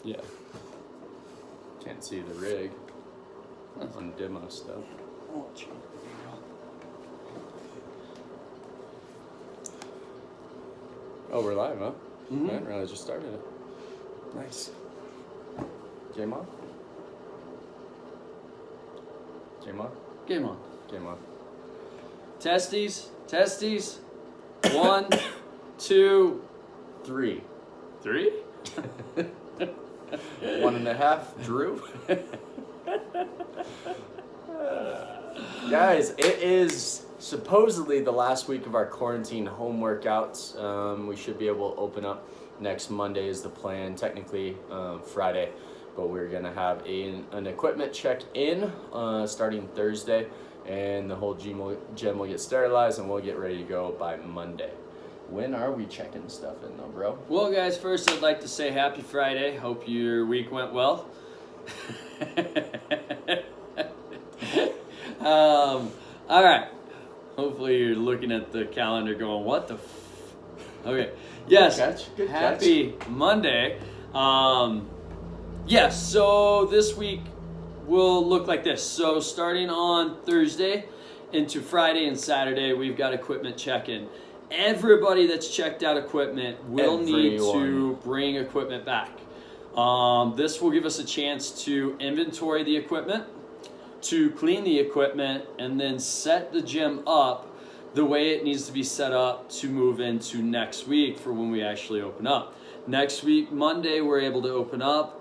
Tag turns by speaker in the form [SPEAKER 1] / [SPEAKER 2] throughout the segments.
[SPEAKER 1] Yeah. Can't see the rig on demo stuff.
[SPEAKER 2] Oh, gee. There
[SPEAKER 1] Oh, we're live, huh?
[SPEAKER 2] you go.
[SPEAKER 1] I didn't realize you started it. Nice. Game on? Game on?
[SPEAKER 2] Game on.
[SPEAKER 1] Game on.
[SPEAKER 2] Testes. 1, 2,
[SPEAKER 1] 3.
[SPEAKER 2] 3.
[SPEAKER 1] 1.5. Drew. Guys, it is supposedly the last week of our quarantine home workouts. We should be able to open up next Monday is the plan. Technically Friday, but we're gonna have an equipment check-in starting Thursday, and the whole gym will get sterilized, and we'll get ready to go by Monday. When are we checking stuff in though, bro?
[SPEAKER 2] Well, guys, first I'd like to say happy Friday. Hope your week went well. All right. Hopefully you're looking at the calendar going, what the Okay. Yes.
[SPEAKER 1] Good catch.
[SPEAKER 2] Happy Monday. Yes, so this week will look like this. So starting on Thursday into Friday and Saturday, we've got equipment check-in. Everybody that's checked out equipment will need to bring equipment back. This will give us a chance to inventory the equipment, to clean the equipment, and then set the gym up the way it needs to be set up to move into next week for when we actually open up. Next week, Monday, we're able to open up.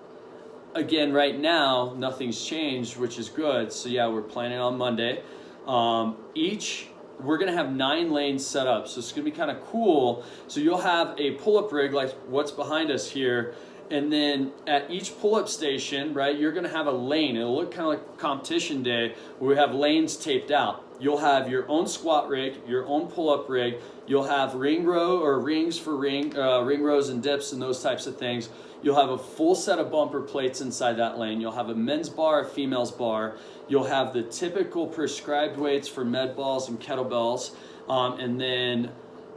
[SPEAKER 2] Again, right now, nothing's changed, which is good. So yeah, we're planning on Monday. We're gonna have 9 lanes set up. So it's gonna be kind of cool. So you'll have a pull-up rig like what's behind us here. And then at each pull-up station, right, you're gonna have a lane. It'll look kind of like competition day where we have lanes taped out. You'll have your own squat rig, your own pull-up rig. You'll have ring rows and dips and those types of things. You'll have a full set of bumper plates inside that lane. You'll have a men's bar, a female's bar. You'll have the typical prescribed weights for med balls and kettlebells. And then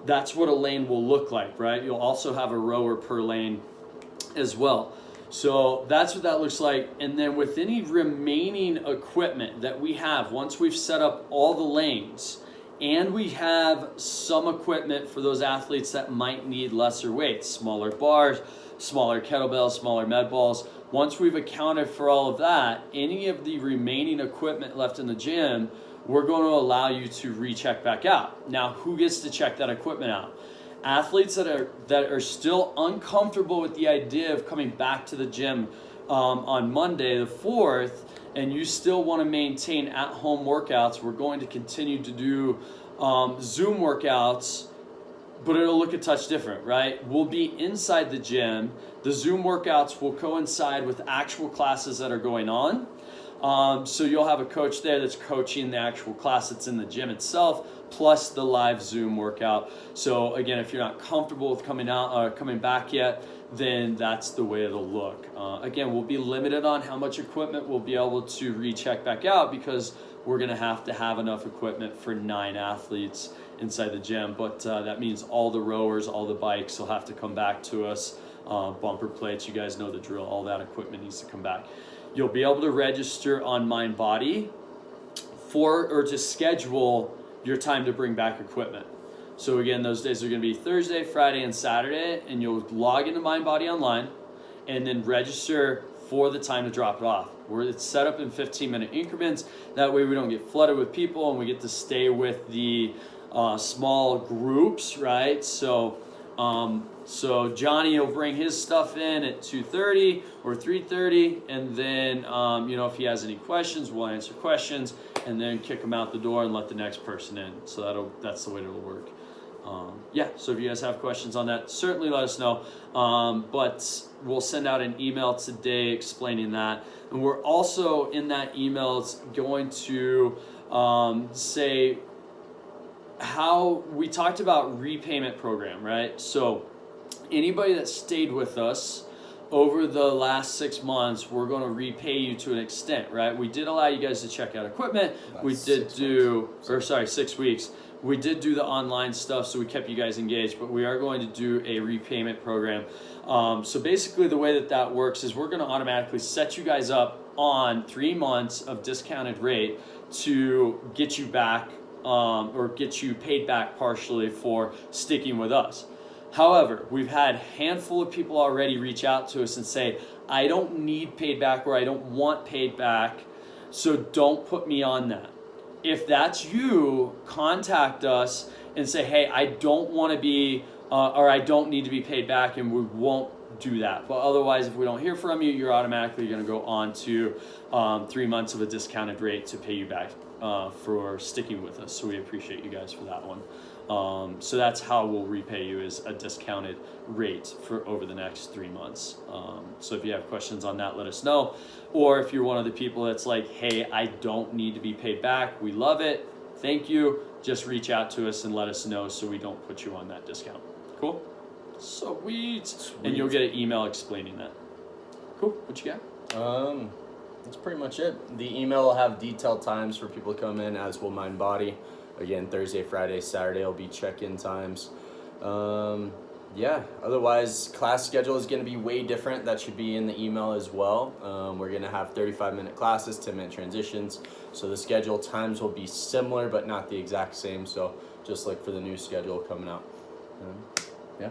[SPEAKER 2] that's what a lane will look like, right? You'll also have a rower per lane as well. So that's what that looks like. And then with any remaining equipment that we have, once we've set up all the lanes, and we have some equipment for those athletes that might need lesser weights, smaller bars, smaller kettlebells, smaller med balls. Once we've accounted for all of that, any of the remaining equipment left in the gym, we're going to allow you to recheck back out. Now, who gets to check that equipment out? Athletes that are still uncomfortable with the idea of coming back to the gym on Monday the 4th, and you still want to maintain at-home workouts, we're going to continue to do Zoom workouts, but it'll look a touch different, right? We'll be inside the gym. The Zoom workouts will coincide with actual classes that are going on. So you'll have a coach there that's coaching the actual class that's in the gym itself, plus the live Zoom workout. So again, if you're not comfortable with coming back yet, then that's the way it'll look. Again, we'll be limited on how much equipment we'll be able to recheck back out because we're gonna have to have enough equipment for 9 athletes inside the gym. But that means all the rowers, all the bikes will have to come back to us. Bumper plates, you guys know the drill, all that equipment needs to come back. You'll be able to register on MindBody to schedule your time to bring back equipment. So again, those days are going to be Thursday, Friday, and Saturday, and you'll log into MindBody online and then register for the time to drop it off. It's set up in 15-minute increments. That way we don't get flooded with people and we get to stay with the small groups, right? So Johnny will bring his stuff in at 2:30 or 3:30, and then if he has any questions, we'll answer questions, and then kick him out the door and let the next person in. So that's the way it'll work. So if you guys have questions on that, certainly let us know. But we'll send out an email today explaining that, and we're also in that email going to say how we talked about repayment program, right? So anybody that stayed with us over the last 6 months, we're going to repay you to an extent, right? We did allow you guys to check out equipment. We did do, 6 weeks. We did do the online stuff, so we kept you guys engaged, but we are going to do a repayment program. So basically the way that works is we're going to automatically set you guys up on 3 months of discounted rate to get you back or get you paid back partially for sticking with us. However, we've had a handful of people already reach out to us and say, I don't need paid back or I don't want paid back, so don't put me on that. If that's you, contact us and say, hey, I don't want to be, or I don't need to be paid back, and we won't do that. But otherwise, if we don't hear from you, you're automatically going to go on to 3 months of a discounted rate to pay you back for sticking with us. So we appreciate you guys for that one. So that's how we'll repay you, is a discounted rate for over the next 3 months. So if you have questions on that, let us know. Or if you're one of the people that's like, hey, I don't need to be paid back, we love it, thank you, just reach out to us and let us know so we don't put you on that discount. Cool? Sweet. And you'll get an email explaining that. Cool. What you got?
[SPEAKER 1] That's pretty much it. The email will have detailed times for people to come in, as will Mind Body. Again, Thursday, Friday, Saturday will be check-in times. Yeah, otherwise, class schedule is going to be way different. That should be in the email as well. We're going to have 35-minute classes, 10-minute transitions. So the schedule times will be similar, but not the exact same. So just like for the new schedule coming out. Yeah.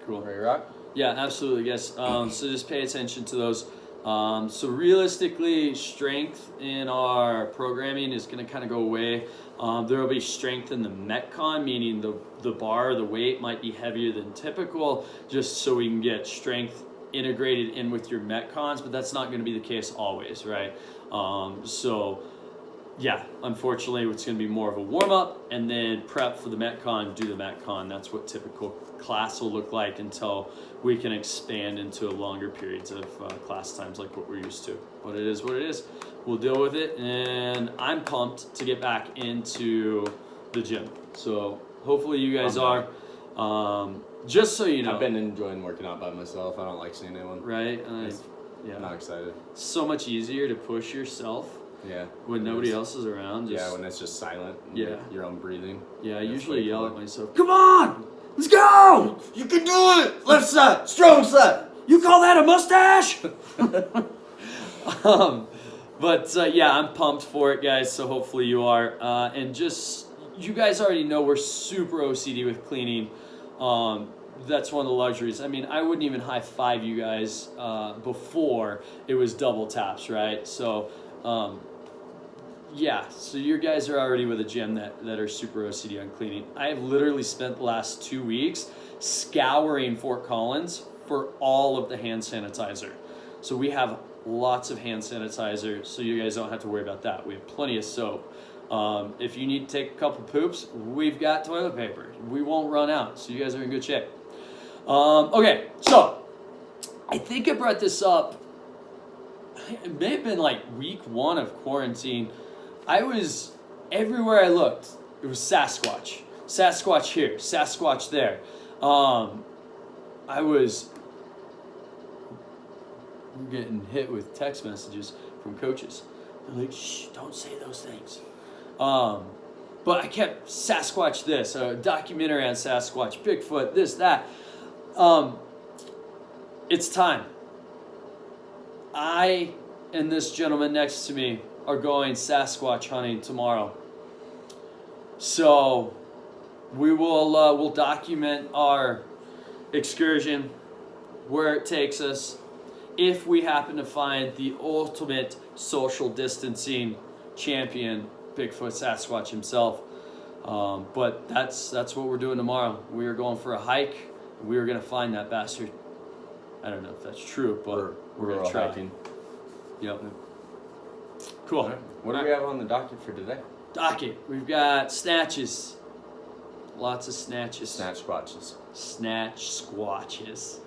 [SPEAKER 2] Cool.
[SPEAKER 1] Ready to rock?
[SPEAKER 2] Yeah, absolutely, yes. So just pay attention to those. So realistically, strength in our programming is going to kind of go away. There will be strength in the Metcon, meaning the bar, the weight might be heavier than typical, just so we can get strength integrated in with your Metcons, but that's not going to be the case always, right? So yeah, unfortunately, it's going to be more of a warm-up and then prep for the Metcon, do the Metcon. That's what typical class will look like until we can expand into longer periods of class times like what we're used to. But it is what it is. We'll deal with it, and I'm pumped to get back into the gym. So hopefully you guys are. Just so you know,
[SPEAKER 1] I've been enjoying working out by myself. I don't like seeing anyone.
[SPEAKER 2] Right? Yeah.
[SPEAKER 1] I'm not excited.
[SPEAKER 2] So much easier to push yourself.
[SPEAKER 1] Yeah.
[SPEAKER 2] When nobody else is around.
[SPEAKER 1] Yeah, when it's just silent.
[SPEAKER 2] Yeah.
[SPEAKER 1] Your own breathing.
[SPEAKER 2] Yeah, I usually yell at myself, come on! Let's go!
[SPEAKER 1] You can do it! Left side! Strong side!
[SPEAKER 2] You call that a mustache? But yeah, I'm pumped for it, guys, so hopefully you are. And just, you guys already know we're super OCD with cleaning. That's one of the luxuries. I mean, I wouldn't even high-five you guys before it was double taps, right? So, yeah, so you guys are already with a gym that are super OCD on cleaning. I have literally spent the last 2 weeks scouring Fort Collins for all of the hand sanitizer. So we have lots of hand sanitizer, so you guys don't have to worry about that. We have plenty of soap. If you need to take a couple poops, we've got toilet paper. We won't run out, so you guys are in good shape. Okay, so I think I brought this up. It may have been like week 1 of quarantine. I was, everywhere I looked, it was Sasquatch. Sasquatch here, Sasquatch there. I was getting hit with text messages from coaches. They're like, shh, don't say those things. But I kept Sasquatch this, a documentary on Sasquatch, Bigfoot, this, that. It's time. I and this gentleman next to me are going Sasquatch hunting tomorrow. So we will we'll document our excursion, where it takes us, if we happen to find the ultimate social distancing champion, Bigfoot Sasquatch himself. But that's what we're doing tomorrow. We are going for a hike. We are going to find that bastard. I don't know if that's true, but we're going to try. Hiking. Yep. Cool.
[SPEAKER 1] Right. What do we have on the docket for today?
[SPEAKER 2] Docket. We've got snatches. Lots of snatches.
[SPEAKER 1] Snatch squatches.
[SPEAKER 2] Snatch squatches.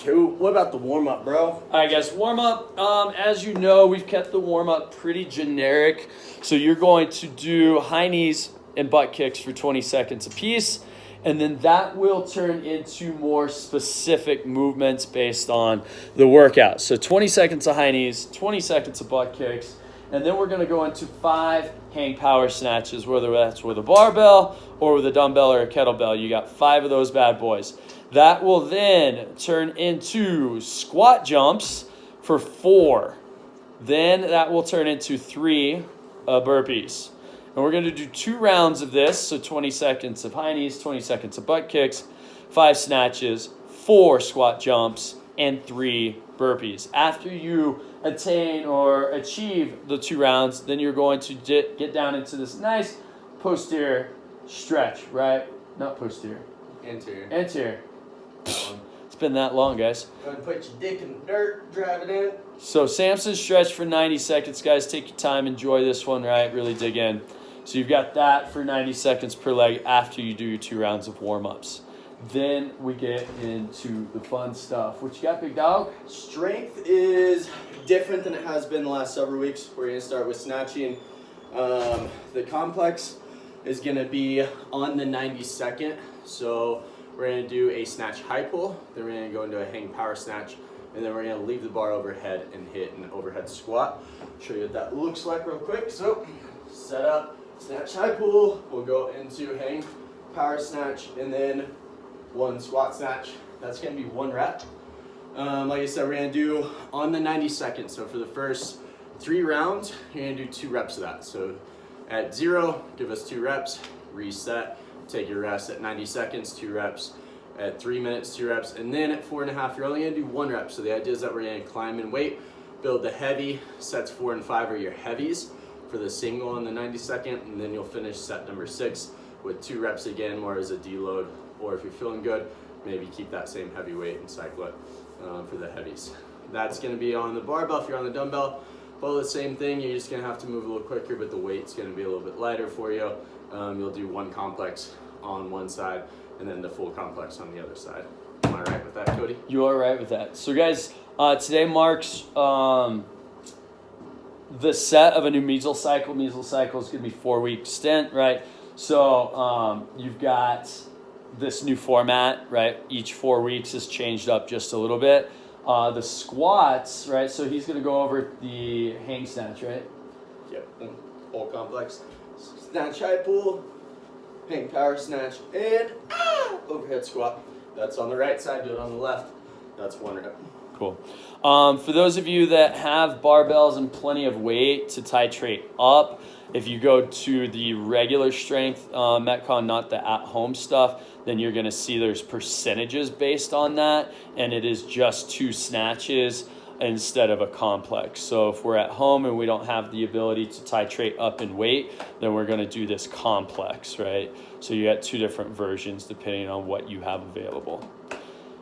[SPEAKER 1] Cool. What about the warm-up, bro?
[SPEAKER 2] All right, guys, warm-up. As you know, we've kept the warm-up pretty generic. So you're going to do high knees and butt kicks for 20 seconds apiece. And then that will turn into more specific movements based on the workout. So 20 seconds of high knees, 20 seconds of butt kicks, and then we're going to go into 5 hang power snatches, whether that's with a barbell or with a dumbbell or a kettlebell. You got 5 of those bad boys. That will then turn into squat jumps for 4. Then that will turn into 3 burpees. And we're going to do 2 rounds of this, so 20 seconds of high knees, 20 seconds of butt kicks, 5 snatches, 4 squat jumps, and 3 burpees. After you attain or achieve the 2 rounds, then you're going to get down into this nice posterior stretch, right? Not posterior.
[SPEAKER 1] Anterior.
[SPEAKER 2] Anterior. It's been that long, guys.
[SPEAKER 1] Go ahead and put your dick in the dirt, drive it in.
[SPEAKER 2] So Samson stretch for 90 seconds, guys. Take your time, enjoy this one, right? Really dig in. So you've got that for 90 seconds per leg after you do your 2 rounds of warm-ups. Then we get into the fun stuff. What you got, big dog?
[SPEAKER 1] Strength is different than it has been the last several weeks. We're going to start with snatching. The complex is going to be on the 92nd. So we're going to do a snatch high pull. Then we're going to go into a hang power snatch. And then we're going to leave the bar overhead and hit an overhead squat. Show you what that looks like real quick. So set up, snatch high pull. We'll go into hang power snatch and then 1 squat snatch. That's going to be 1 rep. Like I said, we're going to do on the 92nd. So for the first 3 rounds, you're going to do 2 reps of that. So at 0, give us 2 reps, reset, take your rest at 90 seconds, 2 reps. At 3 minutes, 2 reps, and then at 4.5, you're only going to do 1 rep. So the idea is that we're going to climb in weight, build the heavy. Sets 4 and 5 are your heavies for the single on the 92nd, and then you'll finish set number 6 with 2 reps again, more as a deload. Or if you're feeling good, maybe keep that same heavy weight and cycle it for the heavies. That's going to be on the barbell. If you're on the dumbbell, follow the same thing. You're just going to have to move a little quicker, but the weight's going to be a little bit lighter for you. You'll do 1 complex on one side, and then the full complex on the other side. Am I right with that, Cody?
[SPEAKER 2] You are right with that. So guys, today marks the set of a new measles cycle. Measles cycle is going to be 4-week stint, right? So you've got this new format, right? Each 4 weeks is changed up just a little bit. The squats, right? So he's going to go over the hang snatch, right?
[SPEAKER 1] Yep, whole complex. Snatch high pull, hang power snatch, and overhead squat. That's on the right side, do it on the left. That's 1 rep.
[SPEAKER 2] Cool. For those of you that have barbells and plenty of weight to titrate up, if you go to the regular strength Metcon, not the at-home stuff, then you're going to see there's percentages based on that, and it is just 2 snatches instead of a complex. So if we're at home and we don't have the ability to titrate up in weight, then we're going to do this complex, right? So you got 2 different versions depending on what you have available.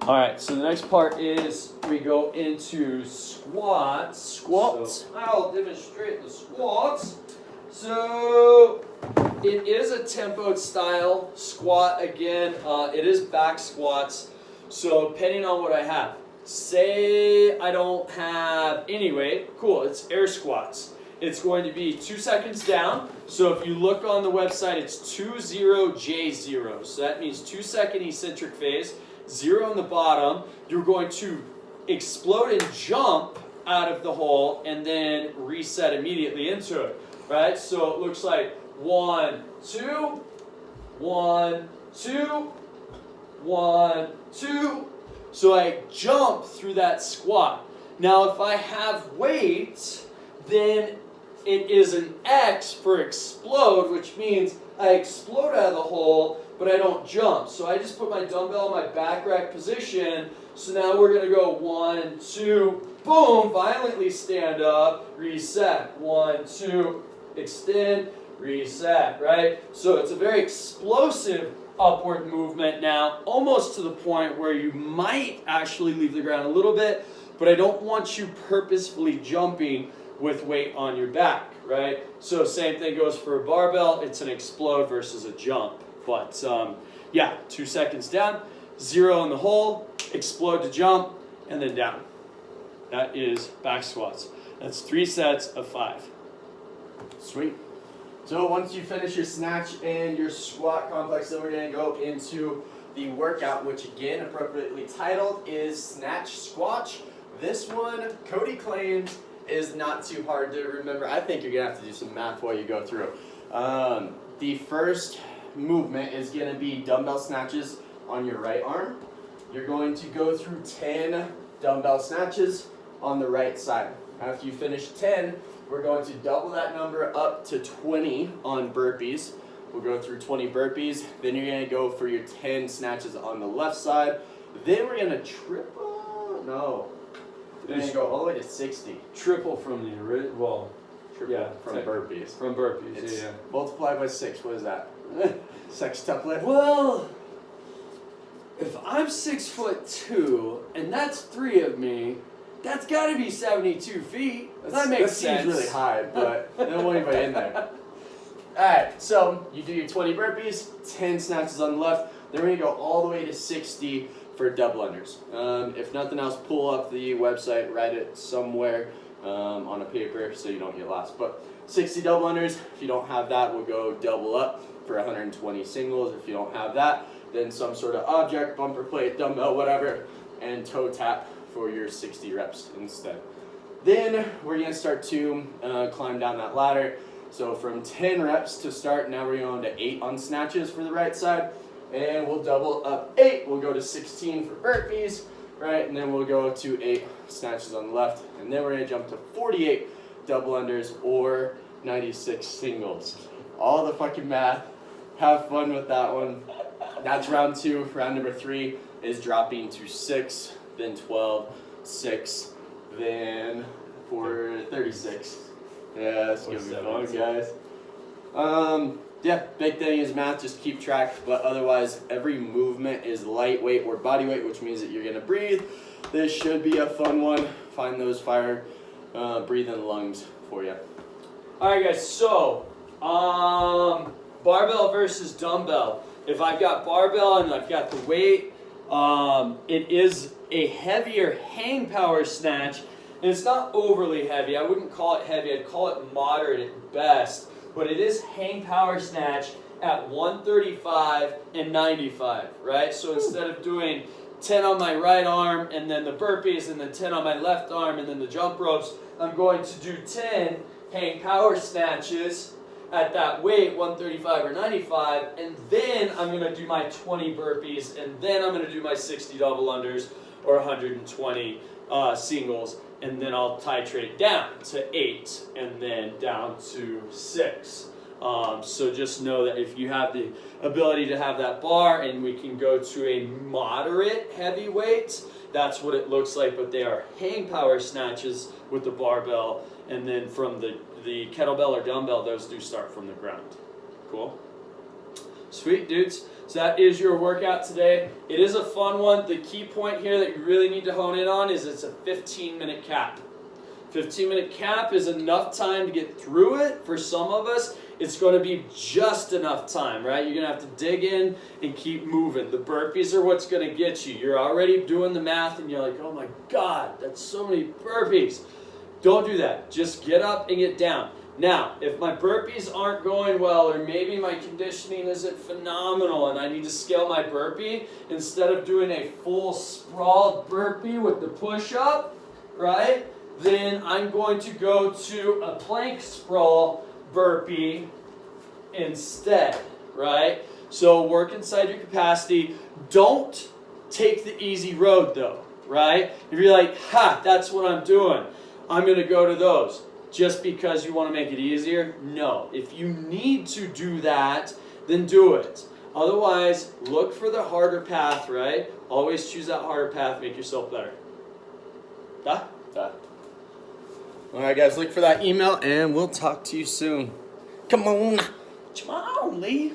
[SPEAKER 2] All right, so the next part is we go into squats.
[SPEAKER 1] Squats.
[SPEAKER 2] So I'll demonstrate the squats. So it is a tempoed style squat again. It is back squats. So depending on what I have. Say I don't have any weight. Cool, it's air squats. It's going to be 2 seconds down. So if you look on the website, it's 20J0. So that means 2-second eccentric phase, 0 in the bottom. You're going to explode and jump out of the hole and then reset immediately into it, right? So it looks like 1, 2, 1, 2, 1, 2. So I jump through that squat. Now if I have weight, then it is an X for explode, which means I explode out of the hole, but I don't jump. So I just put my dumbbell in my back rack position. So now we're going to go 1, 2, boom, violently stand up, reset. 1, 2, extend, reset, right? So it's a very explosive upward movement now, almost to the point where you might actually leave the ground a little bit, but I don't want you purposefully jumping with weight on your back, right? So same thing goes for a barbell. It's an explode versus a jump. But yeah, 2 seconds down, 0 in the hole, explode to jump, and then down. That is back squats. That's 3 sets of 5.
[SPEAKER 1] Sweet. So once you finish your snatch and your squat complex, then we're going to go into the workout, which again, appropriately titled, is Snatch Squatch. This one, Cody claims, is not too hard to remember. I think you're going to have to do some math while you go through. The first movement is going to be dumbbell snatches on your right arm. You're going to go through 10 dumbbell snatches on the right side. After you finish 10, we're going to double that number up to 20 on burpees. We'll go through 20 burpees. Then you're going to go for your 10 snatches on the left side. Then we're going to triple. No. We're going to go all the way to 60.
[SPEAKER 2] Triple from the original. Well,
[SPEAKER 1] triple
[SPEAKER 2] yeah,
[SPEAKER 1] from burpees.
[SPEAKER 2] From burpees,
[SPEAKER 1] It's
[SPEAKER 2] yeah.
[SPEAKER 1] Multiplied by 6. What is that? Sextuplet?
[SPEAKER 2] Well, if I'm 6'2" and that's 3 of me, that's got to be 72 feet. That makes sense.
[SPEAKER 1] That seems really high, but they don't want anybody in there. Alright, so you do your 20 burpees, 10 snatches on the left, then we're going to go all the way to 60 for double unders. If nothing else, pull up the website, write it somewhere on a paper so you don't get lost. But 60 double unders, if you don't have that, we'll go double up for 120 singles. If you don't have that, then some sort of object, bumper plate, dumbbell, whatever, and toe tap for your 60 reps instead. Then we're going to start to climb down that ladder. So from 10 reps to start, now we're going to 8 on snatches for the right side. And we'll double up 8. We'll go to 16 for burpees, right? And then we'll go to 8 snatches on the left. And then we're going to jump to 48 double unders or 96 singles. All the fucking math. Have fun with that one. That's round 2. Round number 3 is dropping to 6, then 12, 6, then for 36. Yeah, that's gonna be fun, guys. Yeah, big thing is math, just keep track, but otherwise every movement is lightweight or body weight, which means that you're gonna breathe. This should be a fun one. Find those fire breathing lungs for you.
[SPEAKER 2] Alright guys, so barbell versus dumbbell. If I've got barbell and I've got the weight, it is a heavier hang power snatch. And it's not overly heavy. I wouldn't call it heavy. I'd call it moderate at best. But it is hang power snatch at 135 and 95, right? So instead of doing 10 on my right arm and then the burpees and then 10 on my left arm and then the jump ropes, I'm going to do 10 hang power snatches at that weight, 135 or 95, and then I'm going to do my 20 burpees, and then I'm going to do my 60 double unders or 120 singles. And then I'll titrate down to 8 and then down to 6. So just know that if you have the ability to have that bar and we can go to a moderate heavy weight, that's what it looks like. But they are hang power snatches with the barbell. And then from the kettlebell or dumbbell, those do start from the ground. Cool? Sweet, dudes. So that is your workout today. It is a fun one. The key point here that you really need to hone in on is it's a 15-minute cap. 15-minute cap is enough time to get through it. For some of us, it's going to be just enough time, right? You're going to have to dig in and keep moving. The burpees are what's going to get you. You're already doing the math and you're like, oh my God, that's so many burpees. Don't do that. Just get up and get down. Now, if my burpees aren't going well or maybe my conditioning isn't phenomenal and I need to scale my burpee, instead of doing a full sprawled burpee with the push-up, right, then I'm going to go to a plank sprawl burpee instead, right? So work inside your capacity. Don't take the easy road though, right? If you're like, that's what I'm doing, I'm going to go to those. Just because you want to make it easier? No. If you need to do that, then do it. Otherwise, look for the harder path, right? Always choose that harder path, make yourself better. Duh?
[SPEAKER 1] Duh. Alright guys, look for that email and we'll talk to you soon. Come on.
[SPEAKER 2] Come on, Lee.